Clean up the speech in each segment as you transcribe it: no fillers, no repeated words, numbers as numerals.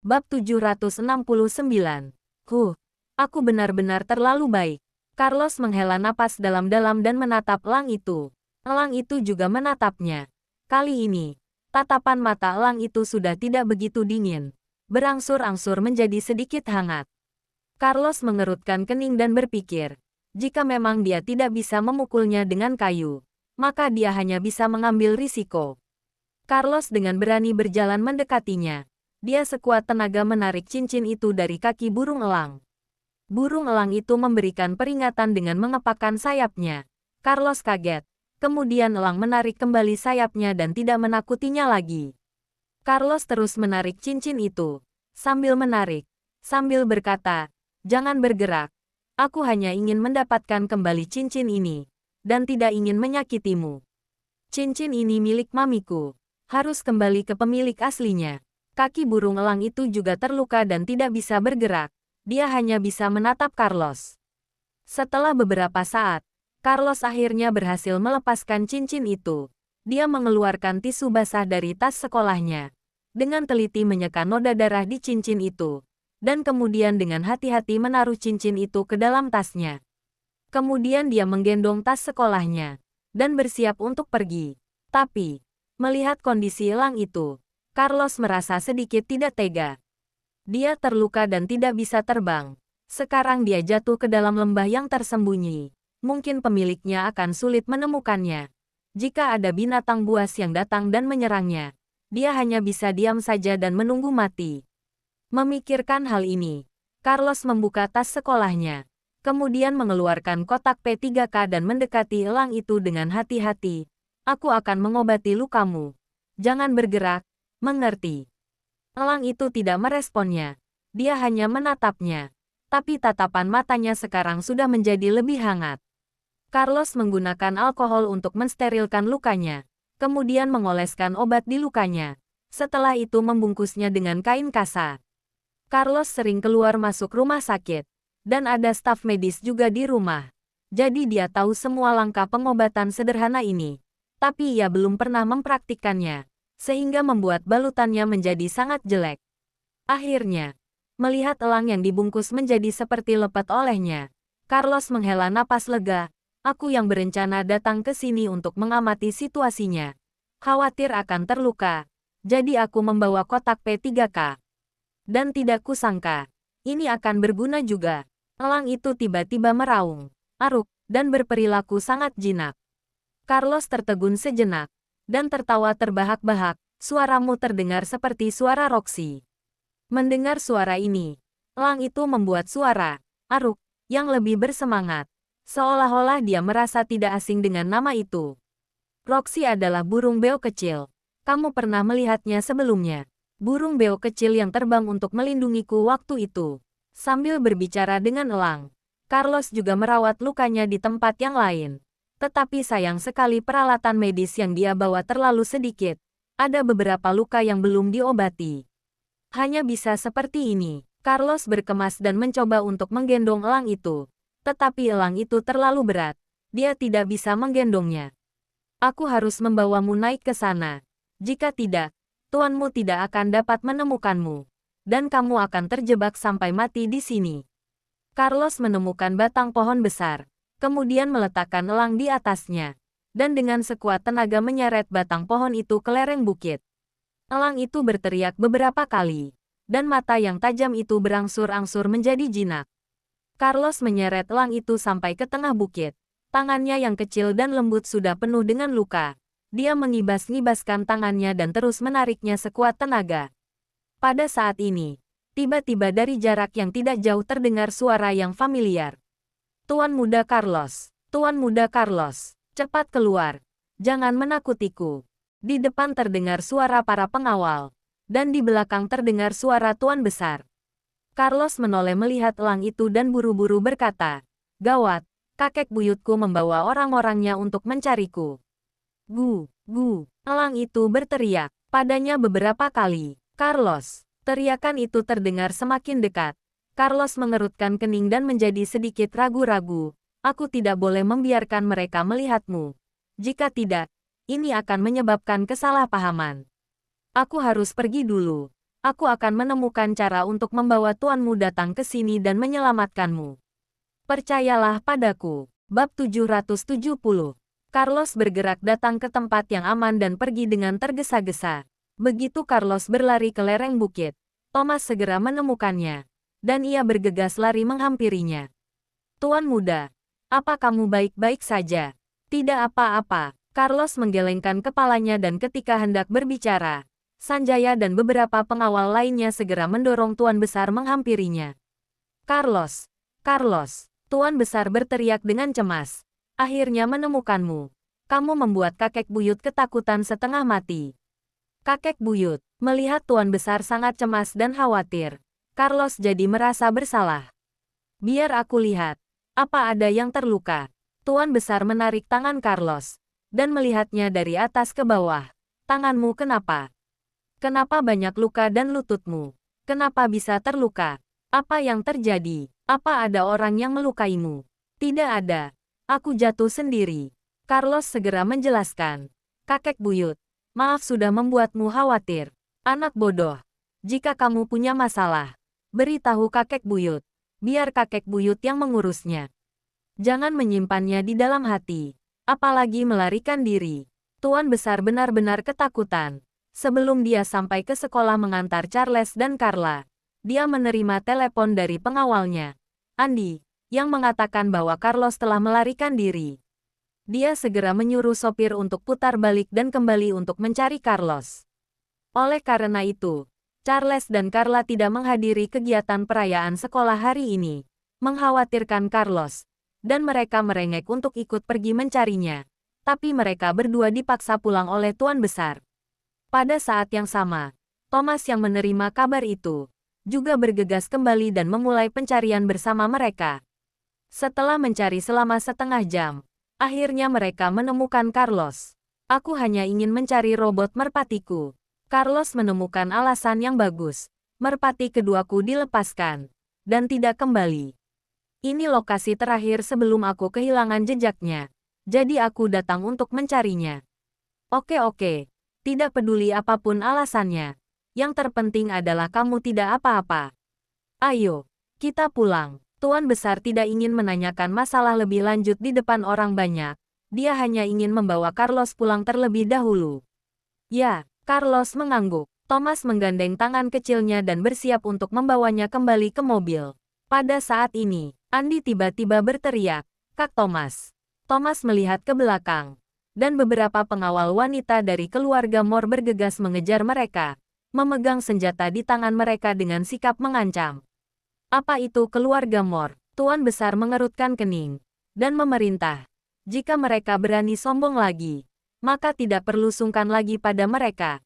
Bab 769. Aku benar-benar terlalu baik. Carlos menghela napas dalam-dalam dan menatap elang itu. Elang itu juga menatapnya. Kali ini, tatapan mata elang itu sudah tidak begitu dingin. Berangsur-angsur menjadi sedikit hangat. Carlos mengerutkan kening dan berpikir, jika memang dia tidak bisa memukulnya dengan kayu, maka dia hanya bisa mengambil risiko. Carlos dengan berani berjalan mendekatinya. Dia sekuat tenaga menarik cincin itu dari kaki burung elang. Burung elang itu memberikan peringatan dengan mengepakkan sayapnya. Carlos kaget. Kemudian elang menarik kembali sayapnya dan tidak menakutinya lagi. Carlos terus menarik cincin itu. Sambil menarik, sambil berkata, "Jangan bergerak. Aku hanya ingin mendapatkan kembali cincin ini, dan tidak ingin menyakitimu. Cincin ini milik mamiku. Harus kembali ke pemilik aslinya." Kaki burung elang itu juga terluka dan tidak bisa bergerak. Dia hanya bisa menatap Carlos. Setelah beberapa saat, Carlos akhirnya berhasil melepaskan cincin itu. Dia mengeluarkan tisu basah dari tas sekolahnya. Dengan teliti menyeka noda darah di cincin itu. Dan kemudian dengan hati-hati menaruh cincin itu ke dalam tasnya. Kemudian dia menggendong tas sekolahnya. Dan bersiap untuk pergi. Tapi, melihat kondisi elang itu, Carlos merasa sedikit tidak tega. Dia terluka dan tidak bisa terbang. Sekarang dia jatuh ke dalam lembah yang tersembunyi. Mungkin pemiliknya akan sulit menemukannya. Jika ada binatang buas yang datang dan menyerangnya, dia hanya bisa diam saja dan menunggu mati. Memikirkan hal ini, Carlos membuka tas sekolahnya. Kemudian mengeluarkan kotak P3K dan mendekati elang itu dengan hati-hati. "Aku akan mengobati lukamu. Jangan bergerak, mengerti?" Elang itu tidak meresponnya. Dia hanya menatapnya. Tapi tatapan matanya sekarang sudah menjadi lebih hangat. Carlos menggunakan alkohol untuk mensterilkan lukanya. Kemudian mengoleskan obat di lukanya. Setelah itu membungkusnya dengan kain kasa. Carlos sering keluar masuk rumah sakit. Dan ada staf medis juga di rumah. Jadi dia tahu semua langkah pengobatan sederhana ini. Tapi ia belum pernah mempraktikkannya. Sehingga membuat balutannya menjadi sangat jelek. Akhirnya, melihat elang yang dibungkus menjadi seperti lepet olehnya, Carlos menghela napas lega. "Aku yang berencana datang ke sini untuk mengamati situasinya. Khawatir akan terluka. Jadi aku membawa kotak P3K. Dan tidak kusangka, ini akan berguna juga." Elang itu tiba-tiba meraung, aruk, dan berperilaku sangat jinak. Carlos tertegun sejenak. Dan tertawa terbahak-bahak, "Suaramu terdengar seperti suara Roxy." Mendengar suara ini, elang itu membuat suara, aruk, yang lebih bersemangat. Seolah-olah dia merasa tidak asing dengan nama itu. "Roxy adalah burung beo kecil. Kamu pernah melihatnya sebelumnya. Burung beo kecil yang terbang untuk melindungiku waktu itu." Sambil berbicara dengan elang, Carlos juga merawat lukanya di tempat yang lain. Tetapi sayang sekali peralatan medis yang dia bawa terlalu sedikit. Ada beberapa luka yang belum diobati. Hanya bisa seperti ini. Carlos berkemas dan mencoba untuk menggendong elang itu. Tetapi elang itu terlalu berat. Dia tidak bisa menggendongnya. "Aku harus membawamu naik ke sana. Jika tidak, tuanmu tidak akan dapat menemukanmu. Dan kamu akan terjebak sampai mati di sini." Carlos menemukan batang pohon besar. Kemudian meletakkan elang di atasnya. Dan dengan sekuat tenaga menyeret batang pohon itu ke lereng bukit. Elang itu berteriak beberapa kali. Dan mata yang tajam itu berangsur-angsur menjadi jinak. Carlos menyeret elang itu sampai ke tengah bukit. Tangannya yang kecil dan lembut sudah penuh dengan luka. Dia mengibas-ngibaskan tangannya dan terus menariknya sekuat tenaga. Pada saat ini, tiba-tiba dari jarak yang tidak jauh terdengar suara yang familiar. "Tuan Muda Carlos, Tuan Muda Carlos, cepat keluar. Jangan menakutiku." Di depan terdengar suara para pengawal. Dan di belakang terdengar suara Tuan Besar. Carlos menoleh melihat elang itu dan buru-buru berkata, "Gawat, kakek buyutku membawa orang-orangnya untuk mencariku." "Gu, gu," elang itu berteriak padanya beberapa kali. "Carlos." Teriakan itu terdengar semakin dekat. Carlos mengerutkan kening dan menjadi sedikit ragu-ragu. "Aku tidak boleh membiarkan mereka melihatmu. Jika tidak, ini akan menyebabkan kesalahpahaman. Aku harus pergi dulu." Aku akan menemukan cara untuk membawa tuanmu datang ke sini dan menyelamatkanmu. Percayalah padaku. Bab 770. Carlos bergerak datang ke tempat yang aman dan pergi dengan tergesa-gesa. Begitu Carlos berlari ke lereng bukit, Thomas segera menemukannya, dan ia bergegas lari menghampirinya. Tuan muda, apa kamu baik-baik saja? Tidak apa-apa. Carlos menggelengkan kepalanya dan ketika hendak berbicara, Sanjaya dan beberapa pengawal lainnya segera mendorong Tuan Besar menghampirinya. Carlos, Carlos. Tuan Besar berteriak dengan cemas. Akhirnya menemukanmu. Kamu membuat kakek buyut ketakutan setengah mati. Kakek buyut, melihat Tuan Besar sangat cemas dan khawatir, Carlos jadi merasa bersalah. Biar aku lihat, apa ada yang terluka? Tuan Besar menarik tangan Carlos, dan melihatnya dari atas ke bawah. Tanganmu kenapa? Kenapa banyak luka dan lututmu? Kenapa bisa terluka? Apa yang terjadi? Apa ada orang yang melukaimu? Tidak ada. Aku jatuh sendiri. Carlos segera menjelaskan. Kakek buyut, maaf sudah membuatmu khawatir. Anak bodoh. Jika kamu punya masalah, beritahu kakek buyut. Biar kakek buyut yang mengurusnya. Jangan menyimpannya di dalam hati. Apalagi melarikan diri. Tuan Besar benar-benar ketakutan. Sebelum dia sampai ke sekolah mengantar Charles dan Carla, dia menerima telepon dari pengawalnya, Andy, yang mengatakan bahwa Carlos telah melarikan diri. Dia segera menyuruh sopir untuk putar balik dan kembali untuk mencari Carlos. Oleh karena itu, Charles dan Carla tidak menghadiri kegiatan perayaan sekolah hari ini, mengkhawatirkan Carlos, dan mereka merengek untuk ikut pergi mencarinya. Tapi mereka berdua dipaksa pulang oleh Tuan Besar. Pada saat yang sama, Thomas yang menerima kabar itu juga bergegas kembali dan memulai pencarian bersama mereka. Setelah mencari selama setengah jam, akhirnya mereka menemukan Carlos. Aku hanya ingin mencari robot merpatiku. Carlos menemukan alasan yang bagus. Merpati keduaku dilepaskan dan tidak kembali. Ini lokasi terakhir sebelum aku kehilangan jejaknya. Jadi aku datang untuk mencarinya. Oke. Tidak peduli apapun alasannya. Yang terpenting adalah kamu tidak apa-apa. Ayo, kita pulang. Tuan Besar tidak ingin menanyakan masalah lebih lanjut di depan orang banyak. Dia hanya ingin membawa Carlos pulang terlebih dahulu. Ya, Carlos mengangguk. Thomas menggandeng tangan kecilnya dan bersiap untuk membawanya kembali ke mobil. Pada saat ini, Andy tiba-tiba berteriak, "Kak Thomas." Thomas melihat ke belakang, dan beberapa pengawal wanita dari keluarga Moore bergegas mengejar mereka, memegang senjata di tangan mereka dengan sikap mengancam. Apa itu keluarga Moore? Tuan Besar mengerutkan kening, dan memerintah. Jika mereka berani sombong lagi, maka tidak perlu sungkan lagi pada mereka.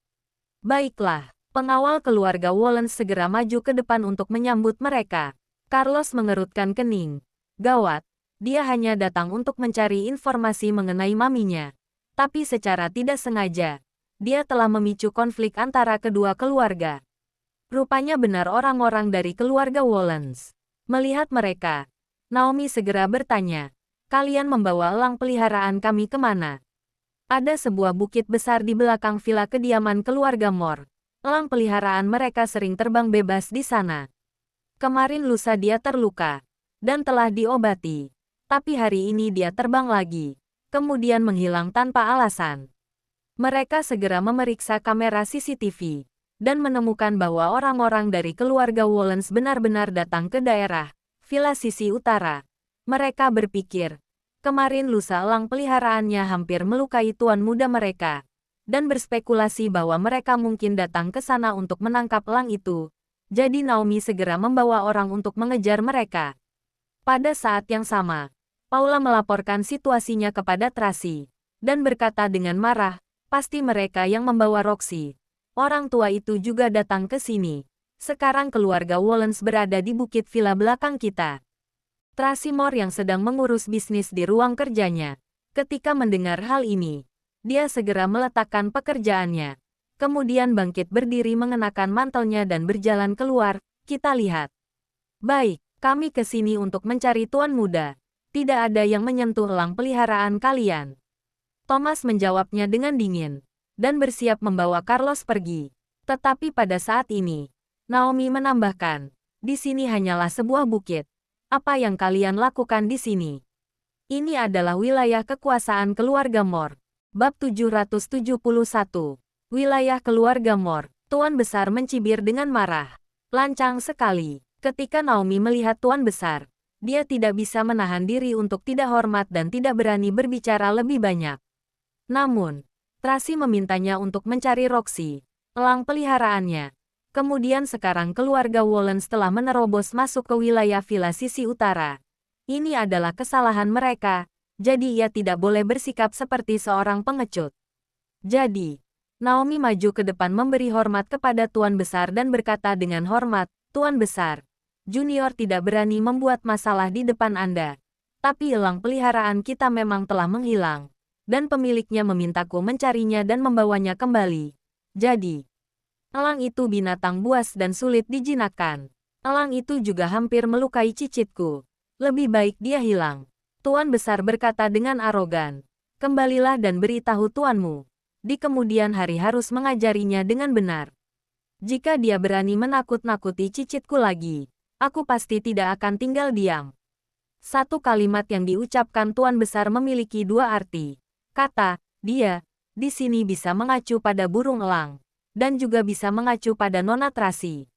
Baiklah, pengawal keluarga Wallace segera maju ke depan untuk menyambut mereka. Carlos mengerutkan kening. Gawat, dia hanya datang untuk mencari informasi mengenai maminya. Tapi secara tidak sengaja, dia telah memicu konflik antara kedua keluarga. Rupanya benar orang-orang dari keluarga Wallace. Melihat mereka, Naomi segera bertanya, "Kalian membawa elang peliharaan kami kemana?" Ada sebuah bukit besar di belakang villa kediaman keluarga Moore. Elang peliharaan mereka sering terbang bebas di sana. Kemarin lusa dia terluka, dan telah diobati. Tapi hari ini dia terbang lagi, kemudian menghilang tanpa alasan. Mereka segera memeriksa kamera CCTV, dan menemukan bahwa orang-orang dari keluarga Wallace benar-benar datang ke daerah Villa sisi utara. Mereka berpikir, kemarin lusa elang peliharaannya hampir melukai tuan muda mereka, dan berspekulasi bahwa mereka mungkin datang ke sana untuk menangkap elang itu. Jadi Naomi segera membawa orang untuk mengejar mereka. Pada saat yang sama, Paula melaporkan situasinya kepada Tracy, dan berkata dengan marah, "Pasti mereka yang membawa Roxy. Orang tua itu juga datang ke sini. Sekarang keluarga Wallace berada di bukit villa belakang kita." Tracy Moore yang sedang mengurus bisnis di ruang kerjanya. Ketika mendengar hal ini, dia segera meletakkan pekerjaannya. Kemudian bangkit berdiri mengenakan mantelnya dan berjalan keluar. "Kita lihat." "Baik, kami ke sini untuk mencari tuan muda. Tidak ada yang menyentuh elang peliharaan kalian." Thomas menjawabnya dengan dingin, dan bersiap membawa Carlos pergi. Tetapi pada saat ini, Naomi menambahkan, di sini hanyalah sebuah bukit. Apa yang kalian lakukan di sini? Ini adalah wilayah kekuasaan keluarga Mor. Bab 771. Wilayah keluarga Mor. Tuan Besar mencibir dengan marah. Lancang sekali. Ketika Naomi melihat Tuan Besar, dia tidak bisa menahan diri untuk tidak hormat dan tidak berani berbicara lebih banyak. Namun, Tracy memintanya untuk mencari Roxy, elang peliharaannya. Kemudian sekarang keluarga Wollens telah menerobos masuk ke wilayah villa sisi utara. Ini adalah kesalahan mereka, jadi ia tidak boleh bersikap seperti seorang pengecut. Jadi, Naomi maju ke depan memberi hormat kepada Tuan Besar dan berkata dengan hormat, Tuan Besar, Junior tidak berani membuat masalah di depan Anda. Tapi elang peliharaan kita memang telah menghilang, dan pemiliknya memintaku mencarinya dan membawanya kembali. Jadi, elang itu binatang buas dan sulit dijinakkan. Elang itu juga hampir melukai cicitku. Lebih baik dia hilang. Tuan Besar berkata dengan arogan. Kembalilah dan beritahu tuanmu. Di kemudian hari harus mengajarinya dengan benar. Jika dia berani menakut-nakuti cicitku lagi, aku pasti tidak akan tinggal diam. Satu kalimat yang diucapkan Tuan Besar memiliki dua arti. Kata, dia, di sini bisa mengacu pada burung elang, dan juga bisa mengacu pada Nona Tracy.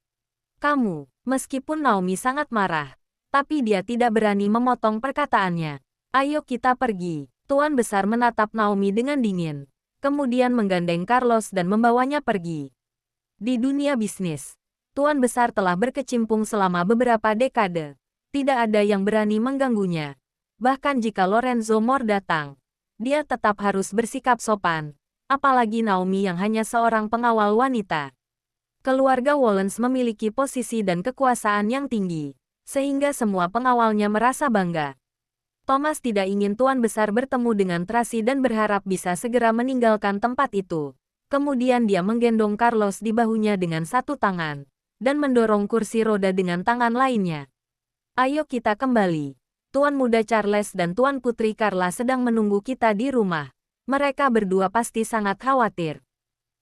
Kamu, meskipun Naomi sangat marah, tapi dia tidak berani memotong perkataannya. Ayo kita pergi. Tuan Besar menatap Naomi dengan dingin. Kemudian menggandeng Carlos dan membawanya pergi. Di dunia bisnis, Tuan Besar telah berkecimpung selama beberapa dekade. Tidak ada yang berani mengganggunya. Bahkan jika Lorenzo Mor datang, dia tetap harus bersikap sopan. Apalagi Naomi yang hanya seorang pengawal wanita. Keluarga Wollens memiliki posisi dan kekuasaan yang tinggi, sehingga semua pengawalnya merasa bangga. Thomas tidak ingin Tuan Besar bertemu dengan Tracy dan berharap bisa segera meninggalkan tempat itu. Kemudian dia menggendong Carlos di bahunya dengan satu tangan, dan mendorong kursi roda dengan tangan lainnya. Ayo kita kembali. Tuan Muda Charles dan Tuan Putri Carla sedang menunggu kita di rumah. Mereka berdua pasti sangat khawatir.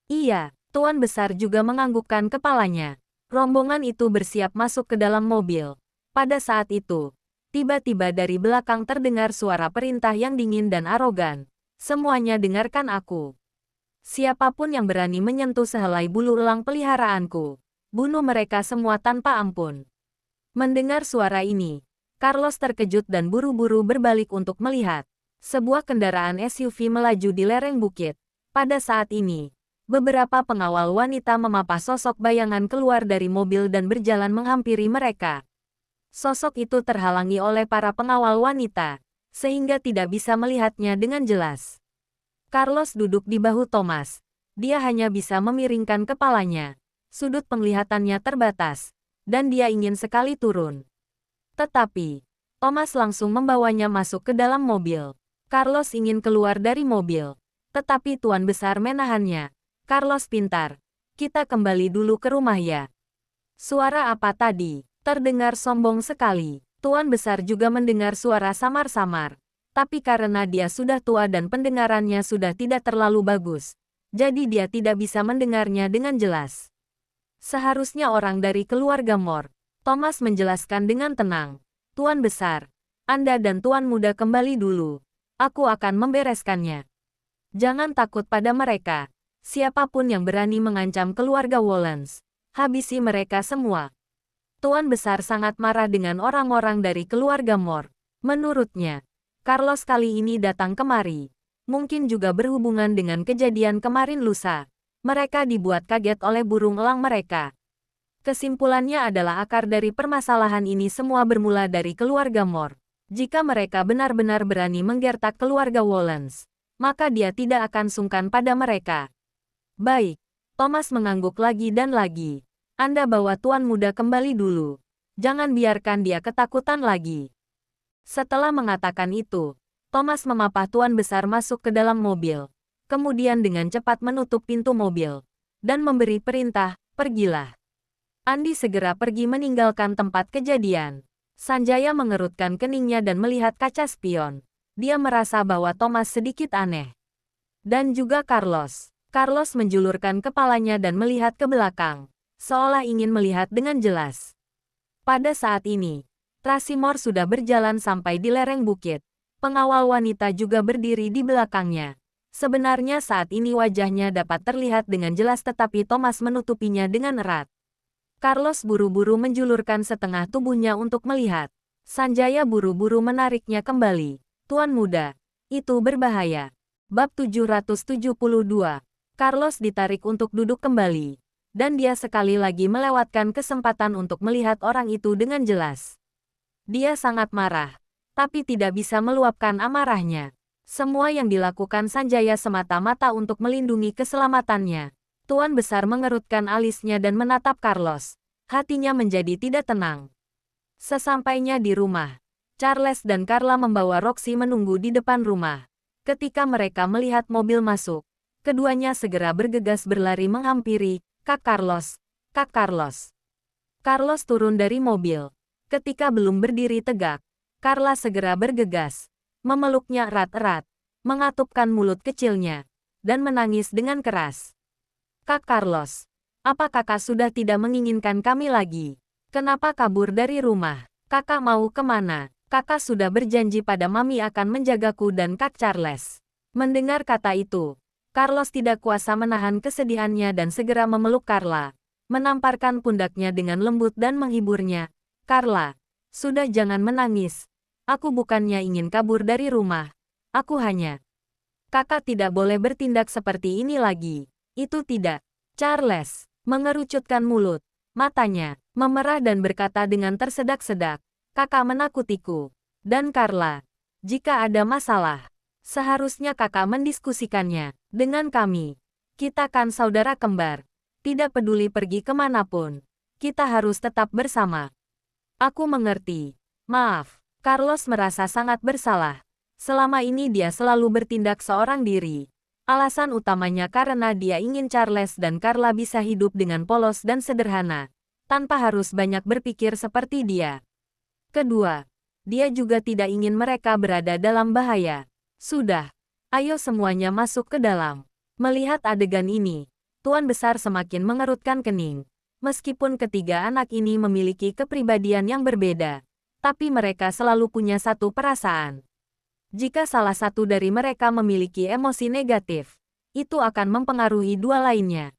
Iya, Tuan Besar juga menganggukkan kepalanya. Rombongan itu bersiap masuk ke dalam mobil. Pada saat itu, tiba-tiba dari belakang terdengar suara perintah yang dingin dan arogan. Semuanya dengarkan aku. Siapapun yang berani menyentuh sehelai bulu elang peliharaanku, bunuh mereka semua tanpa ampun. Mendengar suara ini, Carlos terkejut dan buru-buru berbalik untuk melihat. Sebuah kendaraan SUV melaju di lereng bukit. Pada saat ini, beberapa pengawal wanita memapah sosok bayangan keluar dari mobil dan berjalan menghampiri mereka. Sosok itu terhalangi oleh para pengawal wanita, sehingga tidak bisa melihatnya dengan jelas. Carlos duduk di bahu Thomas. Dia hanya bisa memiringkan kepalanya. Sudut penglihatannya terbatas, dan dia ingin sekali turun. Tetapi, Thomas langsung membawanya masuk ke dalam mobil. Carlos ingin keluar dari mobil, tetapi Tuan Besar menahannya. Carlos pintar. Kita kembali dulu ke rumah ya. Suara apa tadi? Terdengar sombong sekali. Tuan Besar juga mendengar suara samar-samar. Tapi karena dia sudah tua dan pendengarannya sudah tidak terlalu bagus, jadi dia tidak bisa mendengarnya dengan jelas. Seharusnya orang dari keluarga Mor. Thomas menjelaskan dengan tenang. Tuan Besar, Anda dan Tuan Muda kembali dulu. Aku akan membereskannya. Jangan takut pada mereka. Siapapun yang berani mengancam keluarga Wollens, habisi mereka semua. Tuan Besar sangat marah dengan orang-orang dari keluarga Mor. Menurutnya, Carlos kali ini datang kemari. Mungkin juga berhubungan dengan kejadian kemarin lusa. Mereka dibuat kaget oleh burung elang mereka. Kesimpulannya adalah akar dari permasalahan ini semua bermula dari keluarga Mor. Jika mereka benar-benar berani menggertak keluarga Wollens, maka dia tidak akan sungkan pada mereka. Baik, Thomas mengangguk lagi dan lagi. Anda bawa Tuan Muda kembali dulu. Jangan biarkan dia ketakutan lagi. Setelah mengatakan itu, Thomas memapah Tuan Besar masuk ke dalam mobil. Kemudian dengan cepat menutup pintu mobil. Dan memberi perintah, pergilah. Andi segera pergi meninggalkan tempat kejadian. Sanjaya mengerutkan keningnya dan melihat kaca spion. Dia merasa bahwa Thomas sedikit aneh. Dan juga Carlos. Carlos menjulurkan kepalanya dan melihat ke belakang, seolah ingin melihat dengan jelas. Pada saat ini, Trasimor sudah berjalan sampai di lereng bukit. Pengawal wanita juga berdiri di belakangnya. Sebenarnya saat ini wajahnya dapat terlihat dengan jelas tetapi Thomas menutupinya dengan erat. Carlos buru-buru menjulurkan setengah tubuhnya untuk melihat. Sanjaya buru-buru menariknya kembali. Tuan muda, itu berbahaya. Bab 772. Carlos ditarik untuk duduk kembali. Dan dia sekali lagi melewatkan kesempatan untuk melihat orang itu dengan jelas. Dia sangat marah, tapi tidak bisa meluapkan amarahnya. Semua yang dilakukan Sanjaya semata-mata untuk melindungi keselamatannya. Tuan Besar mengerutkan alisnya dan menatap Carlos. Hatinya menjadi tidak tenang. Sesampainya di rumah, Charles dan Carla membawa Roxy menunggu di depan rumah. Ketika mereka melihat mobil masuk, keduanya segera bergegas berlari menghampiri, Kak Carlos, Kak Carlos. Carlos turun dari mobil. Ketika belum berdiri tegak, Carla segera bergegas, memeluknya erat-erat, mengatupkan mulut kecilnya, dan menangis dengan keras. Kak Carlos, apa kakak sudah tidak menginginkan kami lagi? Kenapa kabur dari rumah? Kakak mau kemana? Kakak sudah berjanji pada Mami akan menjagaku dan Kak Charles. Mendengar kata itu, Carlos tidak kuasa menahan kesedihannya dan segera memeluk Carla, menamparkan pundaknya dengan lembut dan menghiburnya. Carla, sudah jangan menangis. Aku bukannya ingin kabur dari rumah. Aku hanya... Kakak tidak boleh bertindak seperti ini lagi. Itu tidak. Charles mengerucutkan mulut, matanya memerah dan berkata dengan tersedak-sedak, kakak menakutiku. Dan Carla, jika ada masalah, seharusnya kakak mendiskusikannya dengan kami. Kita kan saudara kembar. Tidak peduli pergi kemanapun, kita harus tetap bersama. Aku mengerti. Maaf, Carlos merasa sangat bersalah. Selama ini dia selalu bertindak seorang diri. Alasan utamanya karena dia ingin Charles dan Carla bisa hidup dengan polos dan sederhana, tanpa harus banyak berpikir seperti dia. Kedua, dia juga tidak ingin mereka berada dalam bahaya. Sudah, ayo semuanya masuk ke dalam. Melihat adegan ini, Tuan Besar semakin mengerutkan kening. Meskipun ketiga anak ini memiliki kepribadian yang berbeda, tapi mereka selalu punya satu perasaan. Jika salah satu dari mereka memiliki emosi negatif, itu akan mempengaruhi dua lainnya.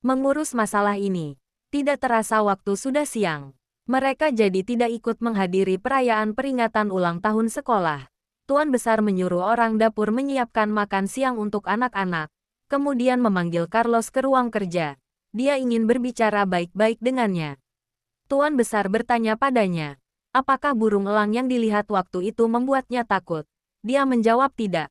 Mengurus masalah ini, tidak terasa waktu sudah siang. Mereka jadi tidak ikut menghadiri perayaan peringatan ulang tahun sekolah. Tuan Besar menyuruh orang dapur menyiapkan makan siang untuk anak-anak, kemudian memanggil Carlos ke ruang kerja. Dia ingin berbicara baik-baik dengannya. Tuan Besar bertanya padanya, apakah burung elang yang dilihat waktu itu membuatnya takut? Dia menjawab tidak.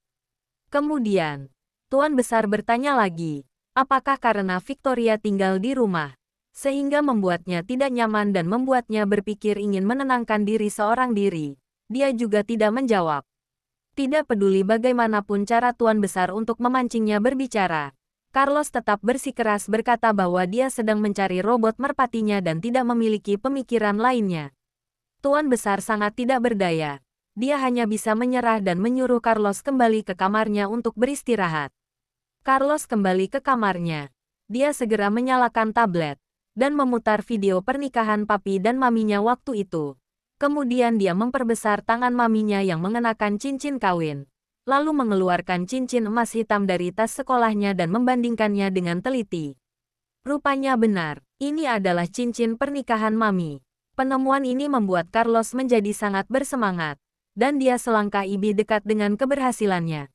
Kemudian, Tuan Besar bertanya lagi, apakah karena Victoria tinggal di rumah, sehingga membuatnya tidak nyaman dan membuatnya berpikir ingin menenangkan diri seorang diri? Dia juga tidak menjawab. Tidak peduli bagaimanapun cara Tuan Besar untuk memancingnya berbicara, Carlos tetap bersikeras berkata bahwa dia sedang mencari robot merpatinya dan tidak memiliki pemikiran lainnya. Tuan Besar sangat tidak berdaya. Dia hanya bisa menyerah dan menyuruh Carlos kembali ke kamarnya untuk beristirahat. Carlos kembali ke kamarnya. Dia segera menyalakan tablet dan memutar video pernikahan papi dan maminya waktu itu. Kemudian dia memperbesar tangan maminya yang mengenakan cincin kawin, lalu mengeluarkan cincin emas hitam dari tas sekolahnya dan membandingkannya dengan teliti. Rupanya benar, ini adalah cincin pernikahan mami. Penemuan ini membuat Carlos menjadi sangat bersemangat, dan dia selangkah lebih dekat dengan keberhasilannya.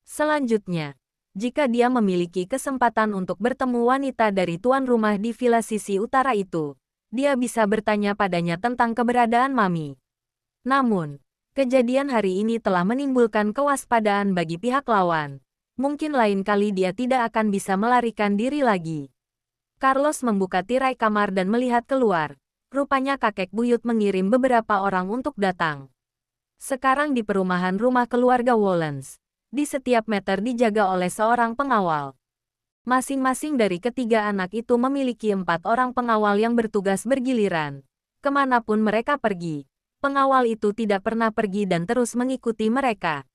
Selanjutnya, jika dia memiliki kesempatan untuk bertemu wanita dari tuan rumah di villa sisi utara itu, dia bisa bertanya padanya tentang keberadaan mami. Namun, kejadian hari ini telah menimbulkan kewaspadaan bagi pihak lawan. Mungkin lain kali dia tidak akan bisa melarikan diri lagi. Carlos membuka tirai kamar dan melihat keluar. Rupanya kakek buyut mengirim beberapa orang untuk datang. Sekarang di perumahan rumah keluarga Wollens, di setiap meter dijaga oleh seorang pengawal. Masing-masing dari ketiga anak itu memiliki 4 orang pengawal yang bertugas bergiliran. Kemanapun mereka pergi, pengawal itu tidak pernah pergi dan terus mengikuti mereka.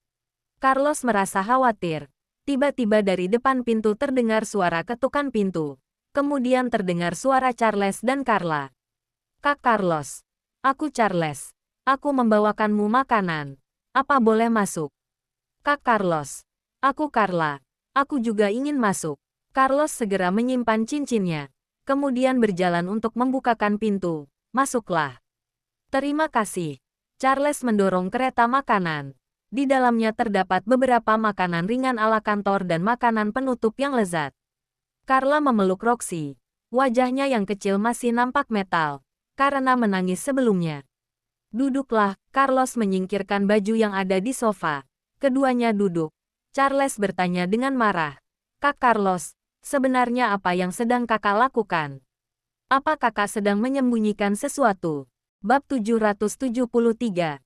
Carlos merasa khawatir. Tiba-tiba dari depan pintu terdengar suara ketukan pintu. Kemudian terdengar suara Charles dan Carla. Kak Carlos. Aku Charles. Aku membawakanmu makanan. Apa boleh masuk? Kak Carlos. Aku Carla. Aku juga ingin masuk. Carlos segera menyimpan cincinnya. Kemudian berjalan untuk membukakan pintu. Masuklah. Terima kasih. Charles mendorong kereta makanan. Di dalamnya terdapat beberapa makanan ringan ala kantor dan makanan penutup yang lezat. Carla memeluk Roxy. Wajahnya yang kecil masih nampak metal, karena menangis sebelumnya. Duduklah, Carlos menyingkirkan baju yang ada di sofa. Keduanya duduk. Charles bertanya dengan marah. Kak Carlos, sebenarnya apa yang sedang kakak lakukan? Apa kakak sedang menyembunyikan sesuatu? Bab 773.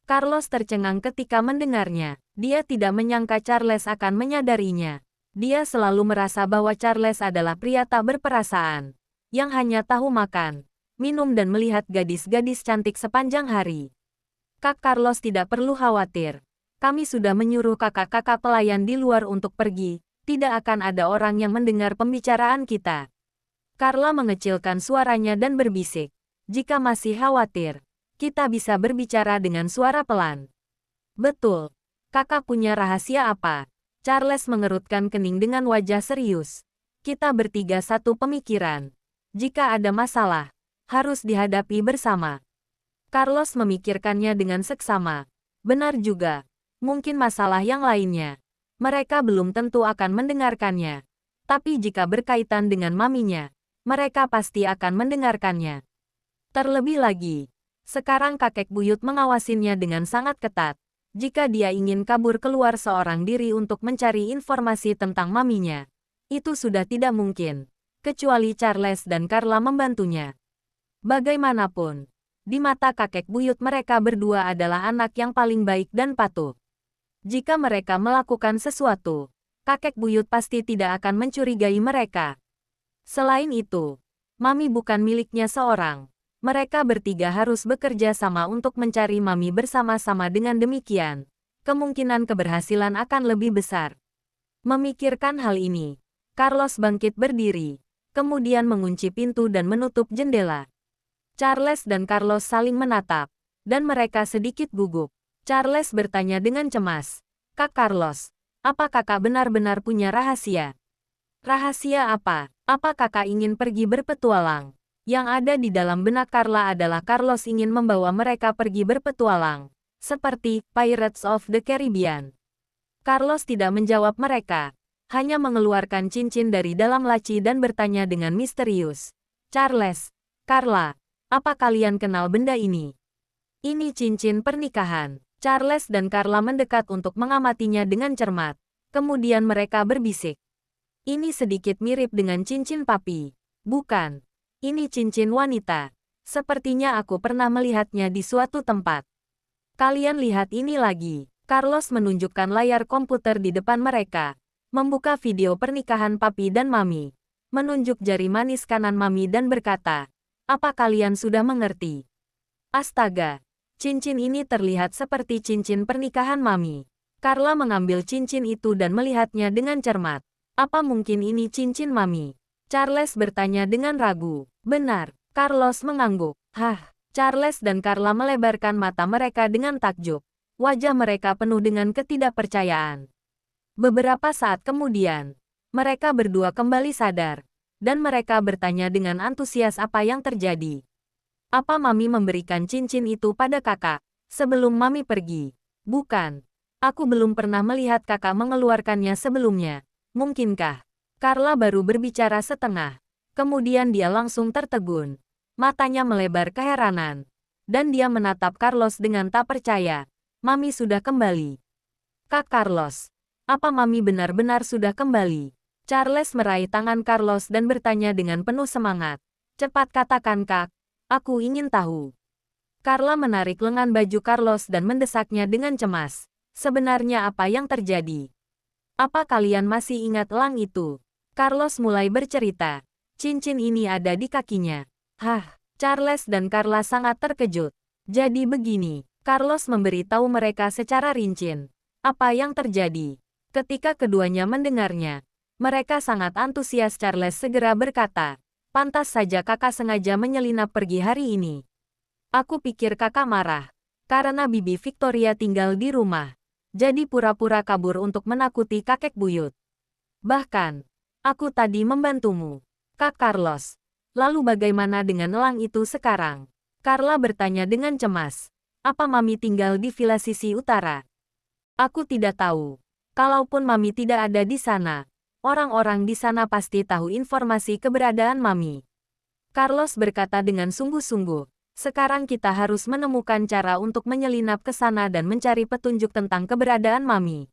Carlos tercengang ketika mendengarnya. Dia tidak menyangka Charles akan menyadarinya. Dia selalu merasa bahwa Charles adalah pria tak berperasaan, yang hanya tahu makan, minum dan melihat gadis-gadis cantik sepanjang hari. Kak Carlos tidak perlu khawatir. Kami sudah menyuruh kakak-kakak pelayan di luar untuk pergi. Tidak akan ada orang yang mendengar pembicaraan kita. Carla mengecilkan suaranya dan berbisik. Jika masih khawatir, kita bisa berbicara dengan suara pelan. Betul. Kakak punya rahasia apa? Charles mengerutkan kening dengan wajah serius. Kita bertiga satu pemikiran. Jika ada masalah, harus dihadapi bersama. Carlos memikirkannya dengan seksama. Benar juga. Mungkin masalah yang lainnya. Mereka belum tentu akan mendengarkannya. Tapi jika berkaitan dengan maminya, mereka pasti akan mendengarkannya. Terlebih lagi, sekarang kakek buyut mengawasinya dengan sangat ketat. Jika dia ingin kabur keluar seorang diri untuk mencari informasi tentang maminya, itu sudah tidak mungkin, kecuali Charles dan Carla membantunya. Bagaimanapun, di mata kakek buyut mereka berdua adalah anak yang paling baik dan patuh. Jika mereka melakukan sesuatu, kakek buyut pasti tidak akan mencurigai mereka. Selain itu, mami bukan miliknya seorang. Mereka bertiga harus bekerja sama untuk mencari mami bersama-sama. Dengan demikian, kemungkinan keberhasilan akan lebih besar. Memikirkan hal ini, Carlos bangkit berdiri, kemudian mengunci pintu dan menutup jendela. Charles dan Carlos saling menatap, dan mereka sedikit gugup. Charles bertanya dengan cemas, Kak Carlos, apa kakak benar-benar punya rahasia? Rahasia apa? Apa kakak ingin pergi berpetualang? Yang ada di dalam benak Carla adalah Carlos ingin membawa mereka pergi berpetualang, seperti Pirates of the Caribbean. Carlos tidak menjawab mereka, hanya mengeluarkan cincin dari dalam laci dan bertanya dengan misterius. Charles, Carla, apa kalian kenal benda ini? Ini cincin pernikahan. Charles dan Carla mendekat untuk mengamatinya dengan cermat. Kemudian mereka berbisik. Ini sedikit mirip dengan cincin papi. Bukan. Ini cincin wanita. Sepertinya aku pernah melihatnya di suatu tempat. Kalian lihat ini lagi. Carlos menunjukkan layar komputer di depan mereka. Membuka video pernikahan papi dan mami. Menunjuk jari manis kanan mami dan berkata, apa kalian sudah mengerti? Astaga, cincin ini terlihat seperti cincin pernikahan mami. Carla mengambil cincin itu dan melihatnya dengan cermat. Apa mungkin ini cincin mami? Charles bertanya dengan ragu. Benar, Carlos mengangguk. Charles dan Carla melebarkan mata mereka dengan takjub. Wajah mereka penuh dengan ketidakpercayaan. Beberapa saat kemudian, mereka berdua kembali sadar. Dan mereka bertanya dengan antusias apa yang terjadi. Apa mami memberikan cincin itu pada kakak sebelum mami pergi? Bukan. Aku belum pernah melihat kakak mengeluarkannya sebelumnya. Mungkinkah? Carla baru berbicara setengah. Kemudian dia langsung tertegun. Matanya melebar keheranan. Dan dia menatap Carlos dengan tak percaya. Mami sudah kembali. Kak Carlos, apa mami benar-benar sudah kembali? Charles meraih tangan Carlos dan bertanya dengan penuh semangat. Cepat katakan Kak, aku ingin tahu. Carla menarik lengan baju Carlos dan mendesaknya dengan cemas. Sebenarnya apa yang terjadi? Apa kalian masih ingat elang itu? Carlos mulai bercerita. Cincin ini ada di kakinya. Charles dan Carla sangat terkejut. Jadi begini, Carlos memberitahu mereka secara rinci. Apa yang terjadi? Ketika keduanya mendengarnya, mereka sangat antusias. Charles segera berkata, pantas saja kakak sengaja menyelinap pergi hari ini. Aku pikir kakak marah, karena Bibi Victoria tinggal di rumah. Jadi pura-pura kabur untuk menakuti kakek buyut. Bahkan, aku tadi membantumu, Kak Carlos. Lalu bagaimana dengan elang itu sekarang? Carla bertanya dengan cemas. Apa Mami tinggal di villa sisi utara? Aku tidak tahu. Kalaupun Mami tidak ada di sana, orang-orang di sana pasti tahu informasi keberadaan Mami. Carlos berkata dengan sungguh-sungguh, sekarang kita harus menemukan cara untuk menyelinap ke sana dan mencari petunjuk tentang keberadaan Mami.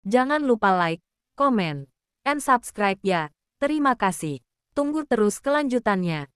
Jangan lupa like, komen, and subscribe ya. Terima kasih. Tunggu terus kelanjutannya.